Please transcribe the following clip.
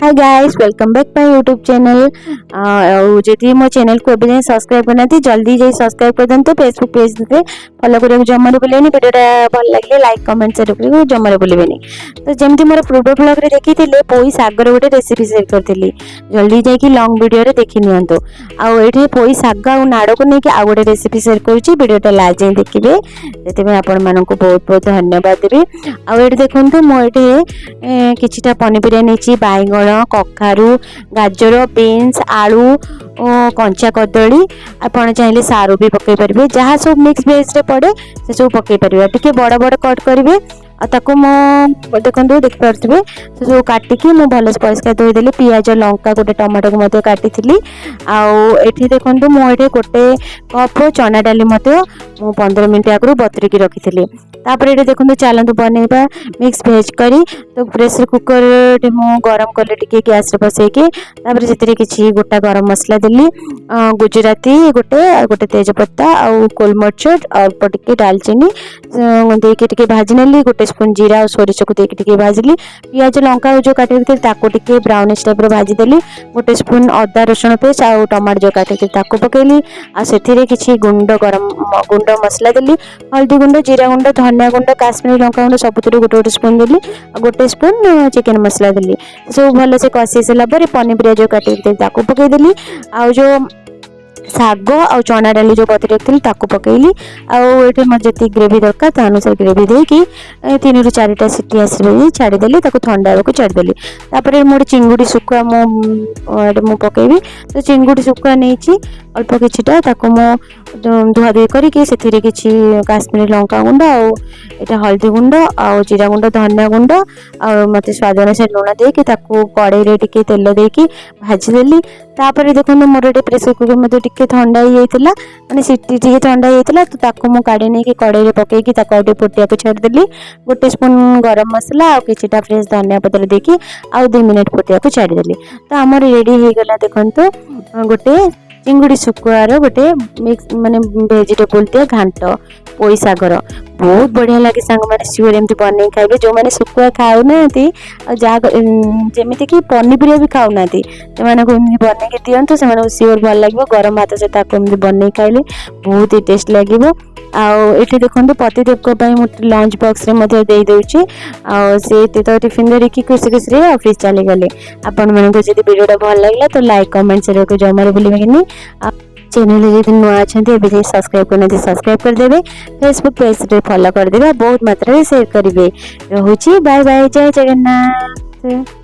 Hi guys welcome back my YouTube channel जदि मो channel को अभी सब्सक्राइब करना जल्दी जाई सब्सक्राइब कर देते फेसबुक पेज पे फॉलो करने जमार भूलेनि वीडियोटा भल लगे लाइक कमेंट शेयर करेंगे जमार भूलेनि। तो जमती मोर पूर्व ब्लॉग रे देखी पोई सागर गोटे रेसिपी शेयर करी जल्दी जाकि लॉन्ग वीडियो रे देखि नियंतु आउ पोई साग आ नाड़ को लेकिन आउ गोटे रेसिपी शेयर करुच्ची वीडियोटा लास्ट जाए देखिए से आपण मानक बहुत बहुत धन्यवाद देवी। आउ देखु मुझे किछिटा पनीपरिया नहीं बैगण कखारू गाजर बीन्स आलू कंचा कदली आपड़ चाहिए सारू भी पकई पारे जहाँ सब मिक्स वेज रे पड़े से सब पकई पारे टे बड़ बड़ कट करेंगे ताको मो देखो देखिपे से सब काटिकी मुझे भल परिष्कार धोईदेली पियाज लंका गोटे टमाटो को काटी आठी देखो मुझे गोटे कप चना डाली मु 15 मिनट आगु बतरिकी रखी तापर देखो चलतु बनइबा मिक्स भेज करी तो प्रेसर कुकर मु गरम कले टिके गैस रे बसैकी तापर से किसी गोटा गरम मसला देली गुजराती गोटे गोटे तेजपत्ता आउ गोलमरिच अल्प टिके डालचीनी देके टिके भाजी नेली गोटे स्पून जीरा और सोरिष को देके टिके भाजिली पियाज लंका जो काटी ताको टिके ब्राउनिश टाइप रो भाजी देली गोटे स्पून अदा रसुण पेस्ट आउ टमाटर जो काटी ताको पकेली आ सेथिरे किछि गुंड गरम गुंड मसला देली हल्दी गुंड जीरा गुंड धनिया गुंड काश्मीरी लंका गुंड सबुतिर गोटे गोटे स्पून देली गोटे स्पून चिकन मसला देली सब भल से कषि सारा पर पनीपरिया जो काटी ताको पकई देली आ जो शाग आ चना डाली जो बतरी रखी ताको पकईली आटे मोर जी ग्रेवी दरकार ता अनुसार ग्रेवी देकी 3 ରୁ 4टा सीटी आसवे छाड़देली ठंडा को छाड़देली तापर मोटे चिंगुड़ी शुखुआ मु पकईबी तो चिंगुड़ी शुखुआ नहीं अल्प किछिटा ताको मु धुआधुई करके से किछि काश्मीरी लंका गुंड आटा हल्दी गुंड आ जीरा गुंड धनिया गुंड आ मत स्वाद अनुसार लुण देकी ताको कड़ाई रे टिके तेल देकी भाजीदेली तापर देखो मोर ये प्रेसर कुकर मत टिके ठंडा ही माने सीटी टिके ठंडा ही तो ताको मु काढ़ी नहीं कड़ाई रे पकईकी ताको फुटिया को छाड़देली गोटे स्पून गरम मसला आ किछिटा फ्रेश धनिया पत्र देकी आ 2 मिनट फुटिया को छाड़देली तो आमर रेडी हो गला देखंतु गोटे चिंगुड़ी शुखुआर गोटे मिक्स माने वेजिटेबल दिया घांट पोई सागर बहुत बढ़िया लगे सांग मैंने सियोर एमती बन खाइबे जो मैंने शुखुआ खाऊ ना जमीती कि पनीपरिया भी खाऊ ना से बन के दिंतु से सियोर भल लगे गरम भात से बन खाइले बहुत ही टेस्ट लगे। आठी देखो पतिदेव लंच बॉक्स रे दे दउची से तो टिफिन धरिकी खुशी खुशी ऑफिस चली गले। आपण मन को जदि वीडियोटा भल लागला तो लाइक कमेंट शेयर को जमार भूलिबेनी। चैनल जब नुआ अच्छा ए सब्सक्राइब करना सब्सक्राइब करदे फेसबुक पेज रे फॉलो करदे बहुत मात्रा रे शेयर करेंगे। रोची बाय बाय जय जगन्नाथ।